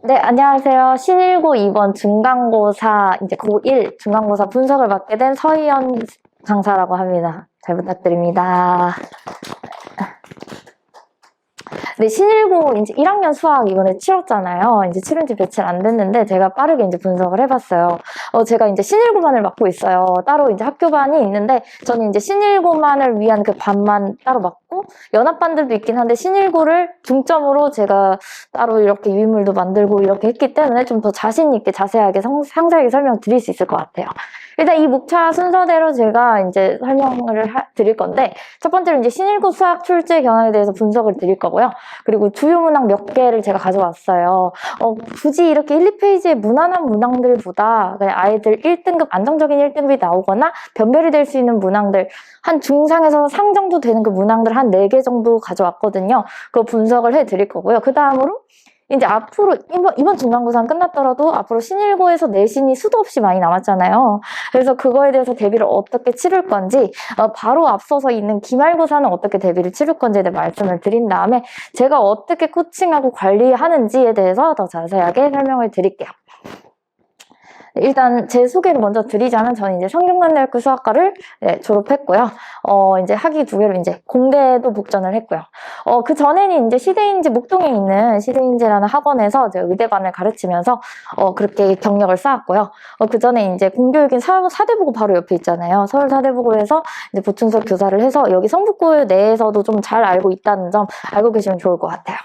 네, 안녕하세요. 신일고 2번 중간고사, 이제 고1 중간고사 분석을 맡게 된 서희연 강사라고 합니다. 잘 부탁드립니다. 네, 신일고 이제 1학년 수학 이번에 치렀잖아요. 이제 치른 지 며칠 안 됐는데 제가 빠르게 이제 분석을 해봤어요. 제가 이제 신일고반을 맡고 있어요. 따로 이제 학교반이 있는데 저는 이제 신일고만을 위한 그 반만 따로 맡고 연합반들도 있긴 한데 신일고를 중점으로 제가 따로 이렇게 유인물도 만들고 이렇게 했기 때문에 좀 더 자신 있게 자세하게 상세하게 설명드릴 수 있을 것 같아요. 일단 이 목차 순서대로 제가 이제 설명을 드릴 건데 첫 번째로 이제 신일고 수학 출제 경향에 대해서 분석을 드릴 거고요. 그리고 주요 문항 몇 개를 제가 가져왔어요. 굳이 이렇게 1, 2페이지의 무난한 문항들보다 그냥 아이들 1등급 안정적인 1등급이 나오거나 변별이 될 수 있는 문항들 한 중상에서 상 정도 되는 그 문항들 한 4개 정도 가져왔거든요. 그거 분석을 해드릴 거고요. 그 다음으로 이제 앞으로 이번 중간고사는 끝났더라도 앞으로 신일고에서 내신이 수도 없이 많이 남았잖아요. 그래서 그거에 대해서 대비를 어떻게 치를 건지 바로 앞서서 있는 기말고사는 어떻게 대비를 치를 건지에 대해 말씀을 드린 다음에 제가 어떻게 코칭하고 관리하는지에 대해서 더 자세하게 설명을 드릴게요. 일단 제 소개를 먼저 드리자면 저는 이제 성균관대학교 수학과를 졸업했고요. 이제 학위 2개로 이제 공대도 복전을 했고요. 그 전에는 이제 시대인재 목동에 있는 시대인재라는 학원에서 제가 의대반을 가르치면서 그렇게 경력을 쌓았고요. 그 전에 이제 공교육인 사대부고 바로 옆에 있잖아요. 서울 사대부고에서 이제 보충수업 교사를 해서 여기 성북고 내에서도 좀 잘 알고 있다는 점 알고 계시면 좋을 것 같아요.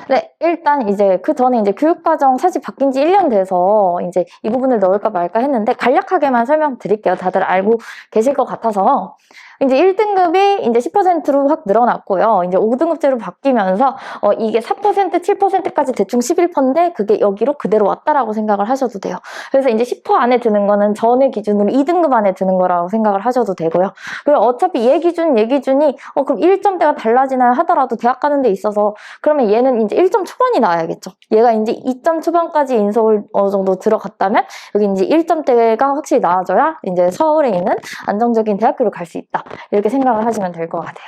네, 일단 이제 그 전에 이제 교육과정 사실 바뀐 지 1년 돼서 이제 이 부분을 넣을까 말까 했는데 간략하게만 설명드릴게요. 다들 알고 계실 것 같아서. 이제 1등급이 이제 10%로 확 늘어났고요. 이제 5등급제로 바뀌면서 이게 4%, 7%까지 대충 11%인데 그게 여기로 그대로 왔다라고 생각을 하셔도 돼요. 그래서 이제 10% 안에 드는 거는 전의 기준으로 2등급 안에 드는 거라고 생각을 하셔도 되고요. 그리고 어차피 얘 기준이 그럼 1점대가 달라지나요 하더라도 대학 가는 데 있어서 그러면 얘는 이제 1점 초반이 나와야겠죠. 얘가 이제 2점 초반까지 인서울 어느 정도 들어갔다면 여기 이제 1점대가 확실히 나와줘야 이제 서울에 있는 안정적인 대학교를 갈 수 있다. 이렇게 생각을 하시면 될 것 같아요.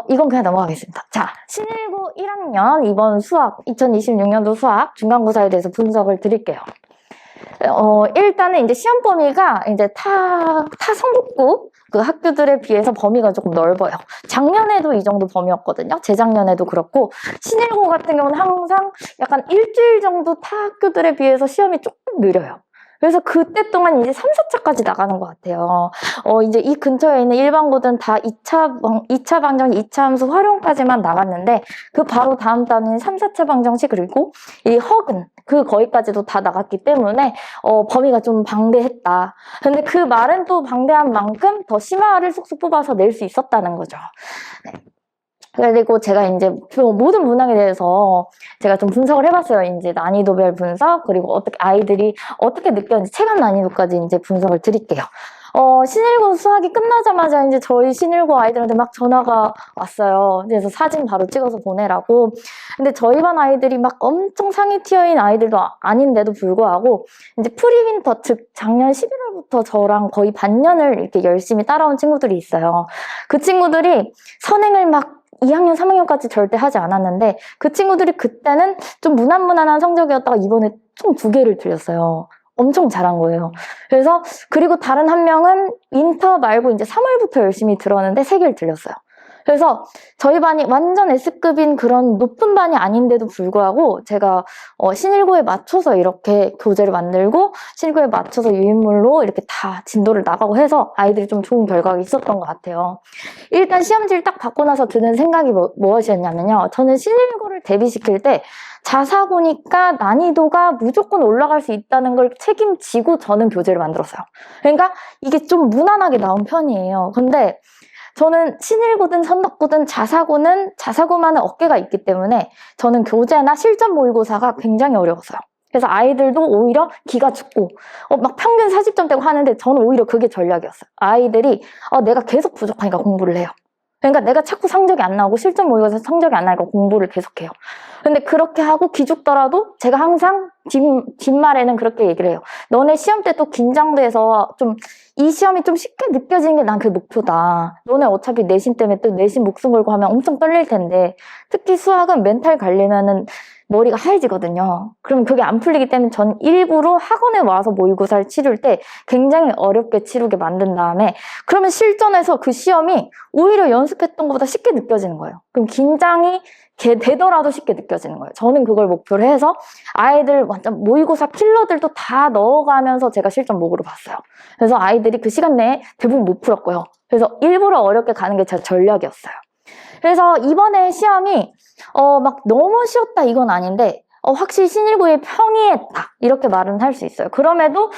이건 그냥 넘어가겠습니다. 자, 신일고 1학년 이번 수학 2026년도 수학 중간고사에 대해서 분석을 드릴게요. 일단은 이제 시험 범위가 이제 타 성북구 그 학교들에 비해서 범위가 조금 넓어요. 작년에도 이 정도 범위였거든요. 재작년에도 그렇고 신일고 같은 경우는 항상 약간 일주일 정도 타 학교들에 비해서 시험이 조금 느려요. 그래서 그때 동안 이제 3, 4차까지 나가는 것 같아요. 이제 이 근처에 있는 일반고든 다 2차 방정, 2차 함수 활용까지만 나갔는데 그 바로 다음 달은 3, 4차 방정식 그리고 이 허근 그 거기까지도 다 나갔기 때문에 범위가 좀 방대했다. 근데 그 말은 또 방대한 만큼 더 심화를 쏙쏙 뽑아서 낼 수 있었다는 거죠. 네. 그리고 제가 이제 모든 문항에 대해서 제가 좀 분석을 해봤어요. 이제 난이도별 분석, 그리고 어떻게 아이들이 어떻게 느꼈는지 체감 난이도까지 이제 분석을 드릴게요. 신일고 수학이 끝나자마자 이제 저희 신일고 아이들한테 막 전화가 왔어요. 그래서 사진 바로 찍어서 보내라고. 근데 저희 반 아이들이 막 엄청 상위 티어인 아이들도 아닌데도 불구하고 이제 프리윈터, 즉 작년 11월부터 저랑 거의 반년을 이렇게 열심히 따라온 친구들이 있어요. 그 친구들이 선행을 막 2학년, 3학년까지 절대 하지 않았는데 그 친구들이 그때는 좀 무난무난한 성적이었다가 이번에 총 2개를 틀렸어요. 엄청 잘한 거예요. 그래서 그리고 다른 한 명은 인터 말고 이제 3월부터 열심히 들었는데 3개를 틀렸어요. 그래서 저희 반이 완전 S급인 그런 높은 반이 아닌데도 불구하고 제가 신일고에 맞춰서 이렇게 교재를 만들고 신일고에 맞춰서 유인물로 이렇게 다 진도를 나가고 해서 아이들이 좀 좋은 결과가 있었던 것 같아요. 일단 시험지를 딱 받고 나서 드는 생각이 무엇이었냐면요. 저는 신일고를 대비시킬 때 자사고니까 난이도가 무조건 올라갈 수 있다는 걸 책임지고 저는 교재를 만들었어요. 그러니까 이게 좀 무난하게 나온 편이에요. 근데 저는 신일고든 선덕고든 자사고만의 어깨가 있기 때문에 저는 교재나 실전 모의고사가 굉장히 어려웠어요. 그래서 아이들도 오히려 기가 죽고 막 평균 40점 대고 하는데 저는 오히려 그게 전략이었어요. 아이들이 내가 계속 부족하니까 공부를 해요. 그러니까 내가 자꾸 성적이 안 나오고 실전 모의고사 성적이 안 나니까 공부를 계속해요. 근데 그렇게 하고 기죽더라도 제가 항상 뒷말에는 그렇게 얘기를 해요. 너네 시험 때 또 긴장돼서 좀 이 시험이 좀 쉽게 느껴지는 게 난 그게 목표다. 너네 어차피 내신 때문에 또 내신 목숨 걸고 하면 엄청 떨릴 텐데 특히 수학은 멘탈 관리면은 머리가 하얘지거든요. 그럼 그게 안 풀리기 때문에 전 일부러 학원에 와서 모의고사를 치를 때 굉장히 어렵게 치르게 만든 다음에 그러면 실전에서 그 시험이 오히려 연습했던 것보다 쉽게 느껴지는 거예요. 그럼 긴장이 되더라도 쉽게 느껴지는 거예요. 저는 그걸 목표로 해서 아이들 완전 모의고사 킬러들도 다 넣어가면서 제가 실전 목으로 봤어요. 그래서 아이들이 그 시간 내에 대부분 못 풀었고요. 그래서 일부러 어렵게 가는 게 제 전략이었어요. 그래서 이번에 시험이 막 너무 쉬웠다 이건 아닌데 확실히 신일고에 평이했다 이렇게 말은 할 수 있어요. 그럼에도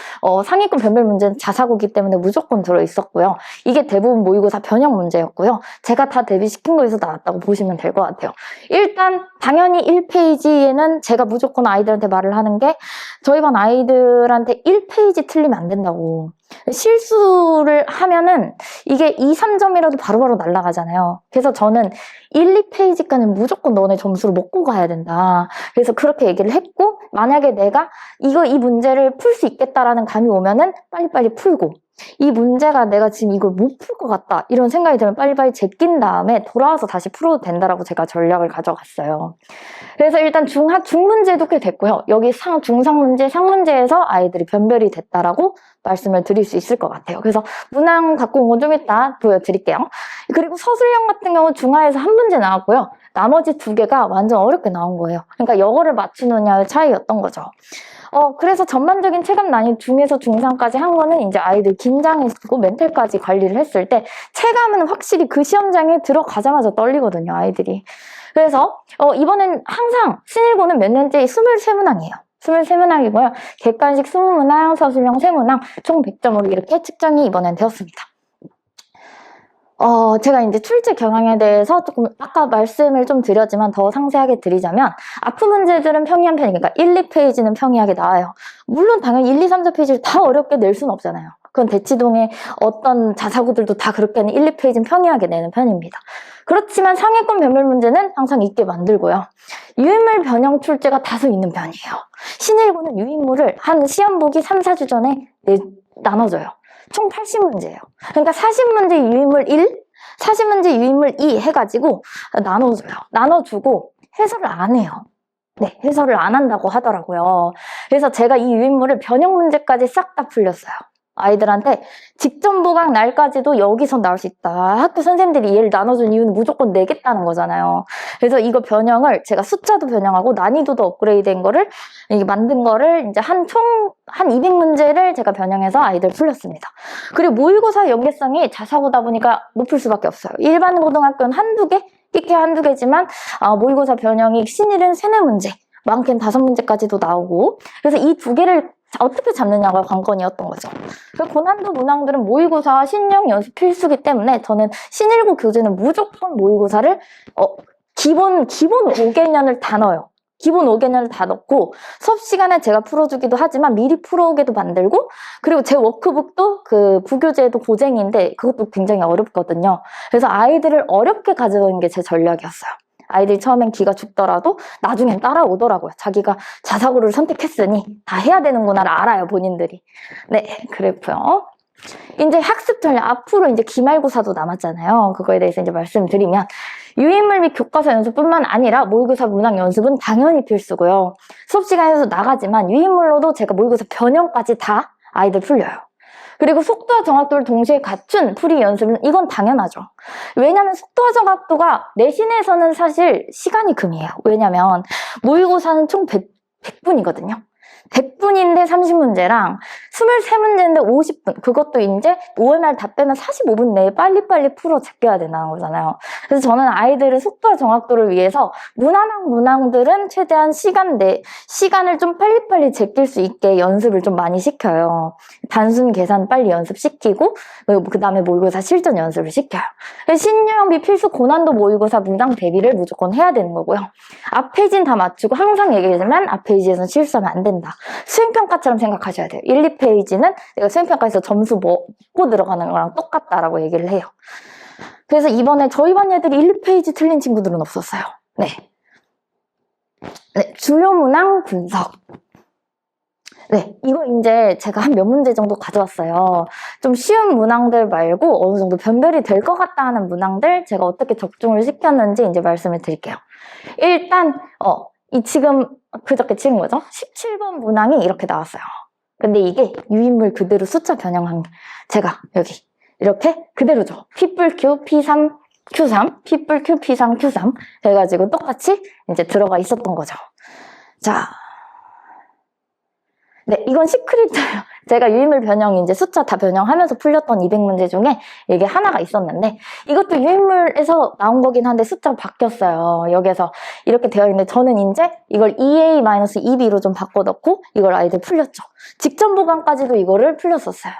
상위권 변별 문제는 자사고기 때문에 무조건 들어있었고요. 이게 대부분 모의고사 변형 문제였고요. 제가 다 대비시킨 거에서 나왔다고 보시면 될 것 같아요. 일단 당연히 1페이지에는 제가 무조건 아이들한테 말을 하는 게 저희 반 아이들한테 1페이지 틀리면 안 된다고. 실수를 하면은 이게 2, 3점이라도 바로바로 날아가잖아요. 그래서 저는 1, 2페이지까지는 무조건 너네 점수를 먹고 가야 된다. 그래서 그렇게 얘기를 했고 만약에 내가 이 문제를 풀 수 있겠다라는 감이 오면은 빨리빨리 풀고 이 문제가 내가 지금 이걸 못 풀 것 같다 이런 생각이 들면 빨리빨리 제낀 다음에 돌아와서 다시 풀어도 된다라고 제가 전략을 가져갔어요. 그래서 일단 중문제도 꽤 됐고요. 여기 중상문제, 상문제에서 아이들이 변별이 됐다라고 말씀을 드릴 수 있을 것 같아요. 그래서 문항 갖고 온 건 좀 이따 보여드릴게요. 그리고 서술형 같은 경우 중하에서 한 문제 나왔고요. 나머지 2개가 완전 어렵게 나온 거예요. 그러니까 이거를 맞추느냐의 차이였던 거죠. 그래서 전반적인 체감 난이도 중에서 중상까지 한 거는 이제 아이들 긴장했고 멘탈까지 관리를 했을 때 체감은 확실히 그 시험장에 들어가자마자 떨리거든요, 아이들이. 그래서 이번엔 항상 신일고는 몇 년째 23문항이에요. 23문항이고요. 객관식 20문항, 서술형 3문항, 총 100점으로 이렇게 측정이 이번엔 되었습니다. 제가 이제 출제 경향에 대해서 조금 아까 말씀을 좀 드렸지만 더 상세하게 드리자면 아프 문제들은 평이한 편이니까 1, 2페이지는 평이하게 나와요. 물론 당연히 1, 2, 3, 4페이지를 다 어렵게 낼 수는 없잖아요. 그건 대치동의 어떤 자사고들도 다 그렇게는 1, 2페이지는 평이하게 내는 편입니다. 그렇지만 상위권 변별 문제는 항상 있게 만들고요. 유인물 변형 출제가 다소 있는 편이에요. 신일고는 유인물을 한 시험 보기 3, 4주 전에 나눠줘요. 총 80문제예요. 그러니까 40문제 유인물 1, 40문제 유인물 2 해가지고 나눠줘요. 나눠주고 해설을 안 해요. 네, 해설을 안 한다고 하더라고요. 그래서 제가 이 유인물을 변형 문제까지 싹 다 풀렸어요. 아이들한테 직전 보강 날까지도 여기서 나올 수 있다. 학교 선생님들이 얘를 나눠준 이유는 무조건 내겠다는 거잖아요. 그래서 이거 변형을 제가 숫자도 변형하고 난이도도 업그레이드된 거를 이게 만든 거를 이제 한 200문제를 제가 변형해서 아이들 풀렸습니다. 그리고 모의고사 연계성이 자사고다 보니까 높을 수밖에 없어요. 일반 고등학교는 한두 개, 끼케 한두 개지만 모의고사 변형이 신일은 3, 4문제, 많게는 5문제까지도 나오고 그래서 이 2개를 어떻게 잡느냐가 관건이었던 거죠. 고난도 문항들은 모의고사 신형 연습 필수기 때문에 저는 신일고 교재는 무조건 모의고사를 기본 5개년을 다 넣어요. 기본 5개년을 다 넣고 수업 시간에 제가 풀어주기도 하지만 미리 풀어오게도 만들고 그리고 제 워크북도 그 부교재도 고쟁인데 그것도 굉장히 어렵거든요. 그래서 아이들을 어렵게 가져오는 게 제 전략이었어요. 아이들이 처음엔 기가 죽더라도 나중엔 따라오더라고요. 자기가 자사고를 선택했으니 다 해야 되는구나를 알아요, 본인들이. 네, 그랬고요. 이제 학습 전략, 앞으로 이제 기말고사도 남았잖아요. 그거에 대해서 이제 말씀드리면 유인물 및 교과서 연습뿐만 아니라 모의고사 문항 연습은 당연히 필수고요. 수업 시간에서 나가지만 유인물로도 제가 모의고사 변형까지 다 아이들 풀려요. 그리고 속도와 정확도를 동시에 갖춘 풀이 연습은 이건 당연하죠. 왜냐하면 속도와 정확도가 내신에서는 사실 시간이 금이에요. 왜냐하면 모의고사는 총 100분이거든요. 100분인데 30문제랑 23문제인데 50분 그것도 이제 5월 말 다 빼면 45분 내에 빨리빨리 풀어 제껴야 된다는 거잖아요. 그래서 저는 아이들의 속도와 정확도를 위해서 문항들은 최대한 시간을 좀 빨리빨리 제낄 수 있게 연습을 좀 많이 시켜요. 단순 계산 빨리 연습시키고 그 다음에 모의고사 실전 연습을 시켜요. 신유형 및 필수 고난도 모의고사 문항 대비를 무조건 해야 되는 거고요. 앞 페이지는 다 맞추고 항상 얘기하지만 앞 페이지에서는 실수하면 안 된다. 수행평가처럼 생각하셔야 돼요. 1, 2페이지는 내가 수행평가에서 점수 먹고 들어가는 거랑 똑같다라고 얘기를 해요. 그래서 이번에 저희 반 애들이 1, 2페이지 틀린 친구들은 없었어요. 네, 주요 문항 분석. 네, 이거 이제 제가 한 몇 문제 정도 가져왔어요. 좀 쉬운 문항들 말고 어느 정도 변별이 될 것 같다 하는 문항들 제가 어떻게 적중을 시켰는지 이제 말씀을 드릴게요. 일단 지금 그저께 치는 거죠. 17번 문항이 이렇게 나왔어요. 근데 이게 유인물 그대로 숫자 변형한 게 제가 여기 이렇게 그대로죠. P뿔 Q, P3, Q3, P뿔 Q, P3, Q3 해가지고 똑같이 이제 들어가 있었던 거죠. 자, 네, 이건 시크릿이에요. 제가 유인물 변형 이제 숫자 다 변형하면서 풀렸던 200문제 중에 이게 하나가 있었는데 이것도 유인물에서 나온 거긴 한데 숫자가 바뀌었어요. 여기서 이렇게 되어 있는데 저는 이제 이걸 2A-2B로 좀 바꿔 넣고 이걸 아이들 풀렸죠. 직전 보강까지도 이거를 풀렸었어요.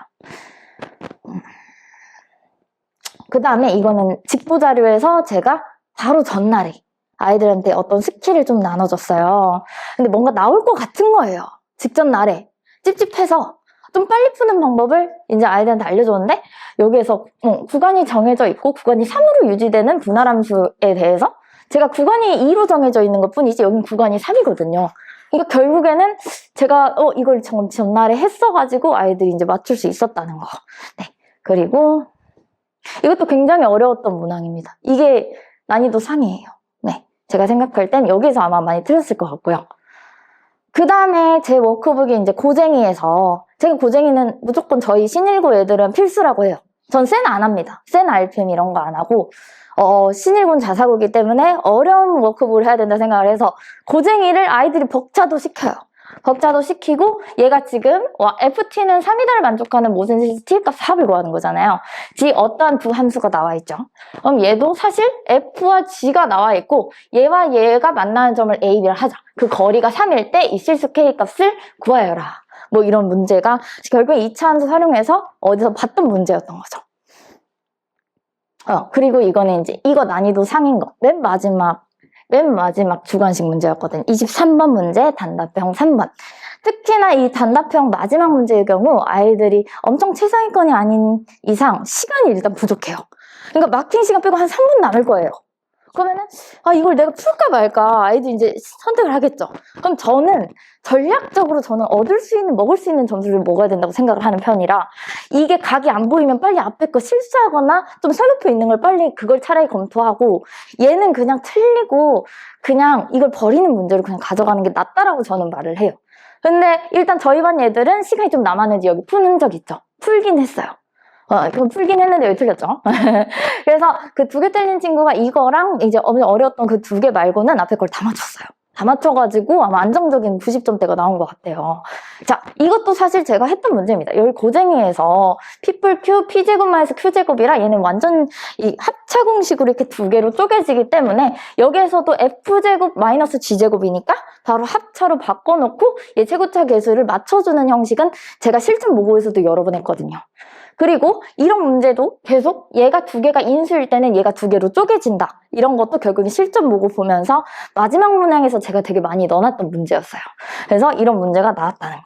그 다음에 이거는 직보 자료에서 제가 바로 전날에 아이들한테 어떤 스킬을 좀 나눠줬어요. 근데 뭔가 나올 것 같은 거예요. 직전 날에 찝찝해서 좀 빨리 푸는 방법을 이제 아이들한테 알려줬는데 여기에서 구간이 정해져 있고 구간이 3으로 유지되는 분할함수에 대해서 제가 구간이 2로 정해져 있는 것 뿐이지 여긴 구간이 3이거든요. 그러니까 결국에는 제가 이걸 전날에 했어가지고 아이들이 이제 맞출 수 있었다는 거. 네. 그리고 이것도 굉장히 어려웠던 문항입니다. 이게 난이도 상이에요. 네. 제가 생각할 땐 여기서 아마 많이 틀렸을 것 같고요. 그 다음에 제 워크북이 이제 고쟁이에서 제가 고쟁이는 무조건 저희 신일고 애들은 필수라고 해요. 전 센 안 합니다. 센 RPM 이런 거 안 하고 신일고는 자사고이기 때문에 어려운 워크북을 해야 된다 생각을 해서 고쟁이를 아이들이 벅차도 시켜요. 벅차도 시키고 얘가 지금 FT는 3이달을 만족하는 모든 실수 T값 4을 구하는 거잖아요. G 어떠한 두 함수가 나와 있죠. 그럼 얘도 사실 F와 G가 나와 있고 얘와 얘가 만나는 점을 A, B를 하자. 그 거리가 3일 때 이 실수 K값을 구하여라. 뭐 이런 문제가 결국에 2차 함수 활용해서 어디서 봤던 문제였던 거죠. 그리고 이거는 이제 이거 난이도 상인 거. 맨 마지막 주관식 문제였거든요. 23번 문제, 단답형 3번. 특히나 이 단답형 마지막 문제의 경우 아이들이 엄청 최상위권이 아닌 이상 시간이 일단 부족해요. 그러니까 마킹 시간 빼고 한 3분 남을 거예요. 그러면은 이걸 내가 풀까 말까 아이들이 이제 선택을 하겠죠. 그럼 저는 전략적으로 먹을 수 있는 점수를 먹어야 된다고 생각을 하는 편이라 이게 각이 안 보이면 빨리 앞에 거 실수하거나 좀 셀로프 있는 걸 빨리 그걸 차라리 검토하고 얘는 그냥 틀리고 그냥 이걸 버리는 문제를 그냥 가져가는 게 낫다라고 저는 말을 해요. 근데 일단 저희 반 애들은 시간이 좀 남았는지 여기 푸는 적 있죠. 풀긴 했어요. 이건 풀긴 했는데 여기 틀렸죠. 그래서 그 2개 틀린 친구가 이거랑 이제 어려웠던 그 2개 말고는 앞에 걸 다 맞췄어요. 다 맞춰가지고 아마 안정적인 90점대가 나온 것 같아요. 자, 이것도 사실 제가 했던 문제입니다. 여기 고쟁이에서 P뿔 Q, P제곱 마이너스 Q제곱이라 얘는 완전 이 합차 공식으로 이렇게 2개로 쪼개지기 때문에 여기에서도 F제곱 마이너스 G제곱이니까 바로 합차로 바꿔놓고 얘 최고차 계수를 맞춰주는 형식은 제가 실전 모고에서도 여러 번 했거든요. 그리고 이런 문제도 계속 얘가 2개가 인수일 때는 얘가 2개로 쪼개진다. 이런 것도 결국에 실전 모고 보면서 마지막 문항에서 제가 되게 많이 넣어놨던 문제였어요. 그래서 이런 문제가 나왔다는 거.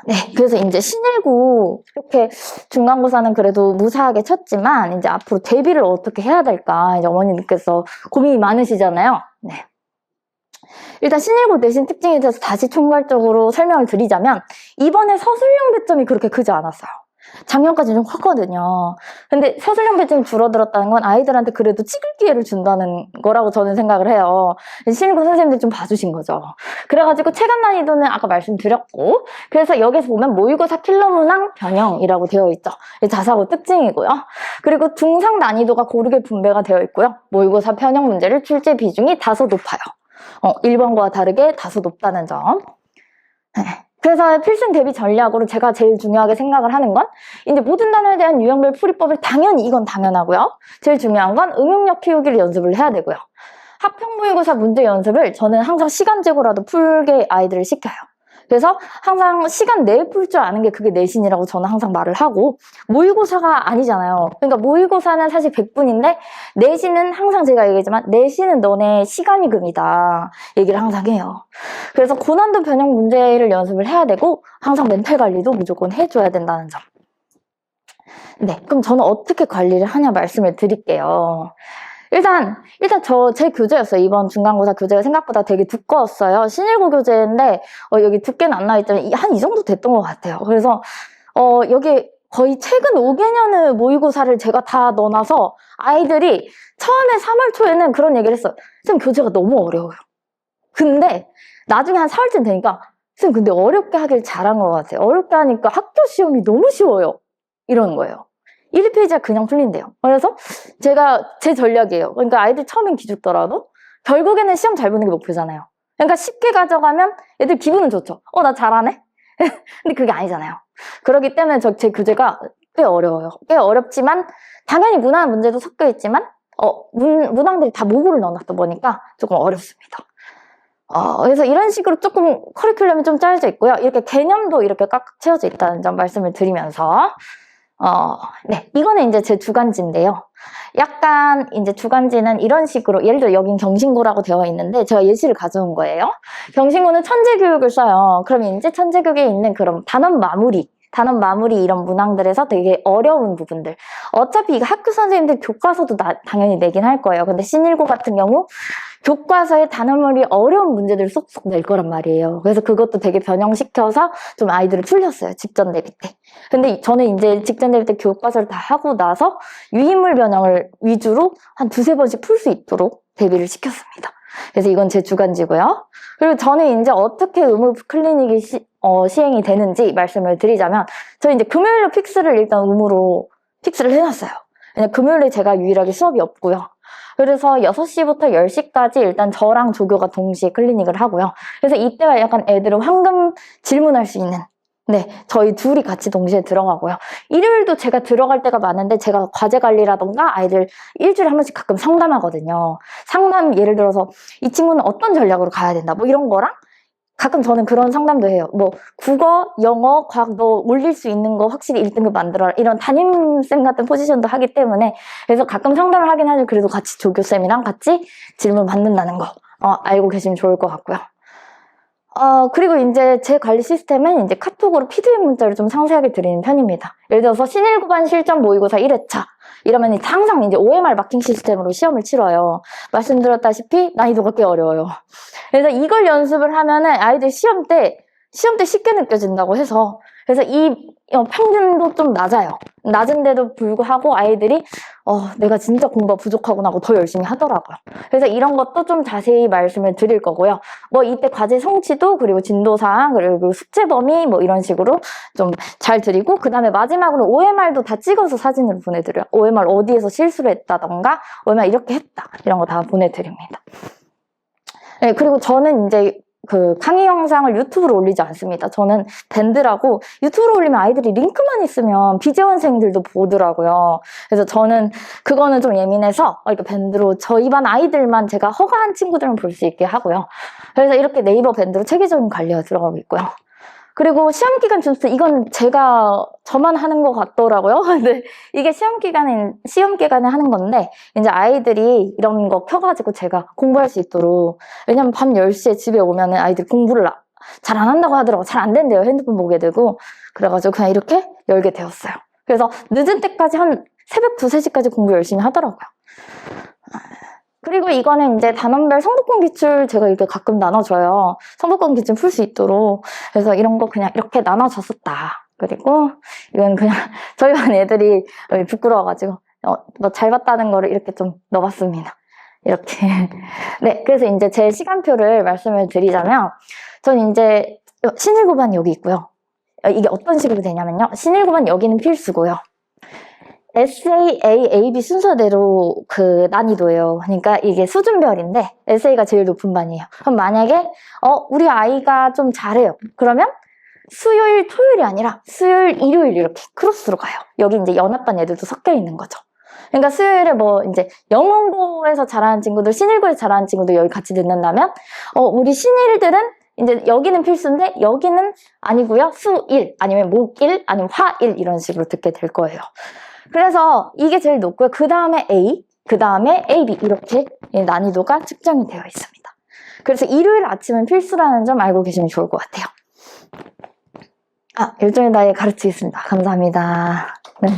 네, 그래서 이제 신일고 이렇게 중간고사는 그래도 무사하게 쳤지만 이제 앞으로 대비를 어떻게 해야 될까 이제 어머님께서 고민이 많으시잖아요. 네. 일단 신일고 내신 특징에 대해서 다시 총괄적으로 설명을 드리자면 이번에 서술형 배점이 그렇게 크지 않았어요. 작년까지는 좀 컸거든요. 근데 서술형 배점이 줄어들었다는 건 아이들한테 그래도 찍을 기회를 준다는 거라고 저는 생각을 해요. 신일고 선생님들 좀 봐주신 거죠. 그래가지고 체감 난이도는 아까 말씀드렸고 그래서 여기서 보면 모의고사 킬러 문항 변형이라고 되어 있죠. 자사고 특징이고요. 그리고 중상 난이도가 고르게 분배가 되어 있고요. 모의고사 편형 문제를 출제 비중이 다소 높아요. 1번과 다르게 다소 높다는 점. 네. 그래서 필승 대비 전략으로 제가 제일 중요하게 생각을 하는 건 이제 모든 단어에 대한 유형별 풀이법을 당연히 이건 당연하고요. 제일 중요한 건 응용력 키우기를 연습을 해야 되고요. 합평 모의고사 문제 연습을 저는 항상 시간 재고라도 풀게 아이들을 시켜요. 그래서 항상 시간 내에 풀 줄 아는 게 그게 내신이라고 저는 항상 말을 하고 모의고사가 아니잖아요. 그러니까 모의고사는 사실 100분인데 내신은 항상 제가 얘기하지만 내신은 너네 시간이 금이다 얘기를 항상 해요. 그래서 고난도 변형 문제를 연습을 해야 되고 항상 멘탈 관리도 무조건 해줘야 된다는 점. 네, 그럼 저는 어떻게 관리를 하냐 말씀을 드릴게요. 일단 제 교재였어요. 이번 중간고사 교재가 생각보다 되게 두꺼웠어요. 신일고 교재인데 여기 두께는 안 나와있지만 한 이 정도 됐던 것 같아요. 그래서 여기 거의 최근 5개년의 모의고사를 제가 다 넣어놔서 아이들이 처음에 3월 초에는 그런 얘기를 했어요. 선생님 교재가 너무 어려워요. 근데 나중에 한 4월쯤 되니까 선생님 근데 어렵게 하길 잘한 것 같아요. 어렵게 하니까 학교 시험이 너무 쉬워요. 이러는 거예요. 1, 2페이지가 그냥 풀린대요. 그래서 제가 제 전략이에요. 그러니까 아이들 처음엔 기죽더라도 결국에는 시험 잘 보는 게 목표잖아요. 그러니까 쉽게 가져가면 애들 기분은 좋죠. 나 잘하네? 근데 그게 아니잖아요. 그렇기 때문에 제 교재가 꽤 어려워요. 꽤 어렵지만 당연히 문항 문제도 섞여 있지만 문항들이 다 모국을 넣어놨다 보니까 조금 어렵습니다. 그래서 이런 식으로 조금 커리큘럼이 좀 짜여져 있고요. 이렇게 개념도 이렇게 꽉꽉 채워져 있다는 점 말씀을 드리면서 네, 이거는 이제 제 주간지인데요. 약간 이제 주간지는 이런 식으로 예를 들어 여긴 경신고라고 되어 있는데 제가 예시를 가져온 거예요. 경신고는 천재교육을 써요. 그러면 이제 천재교육에 있는 그런 단원 마무리 이런 문항들에서 되게 어려운 부분들. 어차피 이거 학교 선생님들 교과서도 당연히 내긴 할 거예요. 근데 신일고 같은 경우 교과서에 단어물이 어려운 문제들을 쏙쏙 낼 거란 말이에요. 그래서 그것도 되게 변형시켜서 좀 아이들을 풀렸어요. 직전 대비 때. 근데 저는 이제 직전 대비 때 교과서를 다 하고 나서 유인물 변형을 위주로 한 2-3번씩 풀 수 있도록 대비를 시켰습니다. 그래서 이건 제 주간지고요. 그리고 저는 이제 어떻게 의무 클리닉이 시행이 되는지 말씀을 드리자면 저는 이제 금요일로 픽스를 일단 의무로 픽스를 해놨어요. 왜냐면 금요일에 제가 유일하게 수업이 없고요. 그래서 6시부터 10시까지 일단 저랑 조교가 동시에 클리닉을 하고요. 그래서 이때가 약간 애들은 황금 질문할 수 있는 네, 저희 둘이 같이 동시에 들어가고요. 일요일도 제가 들어갈 때가 많은데 제가 과제 관리라던가 아이들 일주일에 한 번씩 가끔 상담하거든요. 상담 예를 들어서 이 친구는 어떤 전략으로 가야 된다 뭐 이런 거랑 가끔 저는 그런 상담도 해요. 뭐 국어, 영어, 과학 너 올릴 수 있는 거 확실히 1등급 만들어라. 이런 담임쌤 같은 포지션도 하기 때문에 그래서 가끔 상담을 하긴 하죠. 그래도 같이 조교쌤이랑 같이 질문 받는다는 거 알고 계시면 좋을 것 같고요. 그리고 이제 제 관리 시스템은 이제 카톡으로 피드백 문자를 좀 상세하게 드리는 편입니다. 예를 들어서 신일고반 실전 모의고사 1회차 이러면 항상 이제 OMR 마킹 시스템으로 시험을 치러요. 말씀드렸다시피 난이도가 꽤 어려워요. 그래서 이걸 연습을 하면은 아이들 시험 때 쉽게 느껴진다고 해서 그래서 이 평균도 좀 낮아요. 낮은데도 불구하고 아이들이 내가 진짜 공부가 부족하구나 하고 더 열심히 하더라고요. 그래서 이런 것도 좀 자세히 말씀을 드릴 거고요. 뭐 이때 과제 성취도 그리고 진도사항 그리고 숙제 범위 뭐 이런 식으로 좀 잘 드리고 그 다음에 마지막으로 OMR도 다 찍어서 사진으로 보내드려요. OMR 어디에서 실수를 했다던가 OMR 이렇게 했다 이런 거 다 보내드립니다. 네, 그리고 저는 이제 그 강의 영상을 유튜브로 올리지 않습니다. 저는 밴드라고 유튜브로 올리면 아이들이 링크만 있으면 비재원생들도 보더라고요. 그래서 저는 그거는 좀 예민해서 이렇게 밴드로 저희 반 아이들만 제가 허가한 친구들은 볼 수 있게 하고요. 그래서 이렇게 네이버 밴드로 체계적인 관리가 들어가고 있고요. 그리고 시험기간 준수 이건 저만 하는 것 같더라고요. 근데 이게 시험기간에 하는 건데 이제 아이들이 이런 거 켜가지고 제가 공부할 수 있도록 왜냐면 밤 10시에 집에 오면은 아이들 공부를 잘 안 한다고 하더라고요. 잘 안 된대요. 핸드폰 보게 되고 그래가지고 그냥 이렇게 열게 되었어요. 그래서 늦은 때까지 한 새벽 2-3시까지 공부 열심히 하더라고요. 그리고 이거는 이제 단원별 성적권 기출 제가 이렇게 가끔 나눠줘요. 성적권 기출 풀 수 있도록. 그래서 이런 거 그냥 이렇게 나눠줬었다. 그리고 이건 그냥 저희 반 애들이 부끄러워가지고 뭐 잘 봤다는 거를 이렇게 좀 넣어봤습니다. 이렇게. 네, 그래서 이제 제 시간표를 말씀을 드리자면 전 이제 신일고반 여기 있고요. 이게 어떤 식으로 되냐면요. 신일고반 여기는 필수고요. 에세이 A, A, B 순서대로 그 난이도예요. 그러니까 이게 수준별인데 에세이가 제일 높은 반이에요. 그럼 만약에 우리 아이가 좀 잘해요. 그러면 수요일, 토요일이 아니라 수요일, 일요일 이렇게 크로스로 가요. 여기 이제 연합반 애들도 섞여 있는 거죠. 그러니까 수요일에 뭐 이제 영문고에서 잘하는 친구들, 신일고에서 잘하는 친구들 여기 같이 듣는다면 우리 신일들은 이제 여기는 필수인데 여기는 아니고요. 수일 아니면 목일 아니면 화일 이런 식으로 듣게 될 거예요. 그래서 이게 제일 높고요. 그 다음에 A, 그 다음에 AB 이렇게 난이도가 측정이 되어 있습니다. 그래서 일요일 아침은 필수라는 점 알고 계시면 좋을 것 같아요. 열정의 나이 가르치겠습니다. 감사합니다. 네.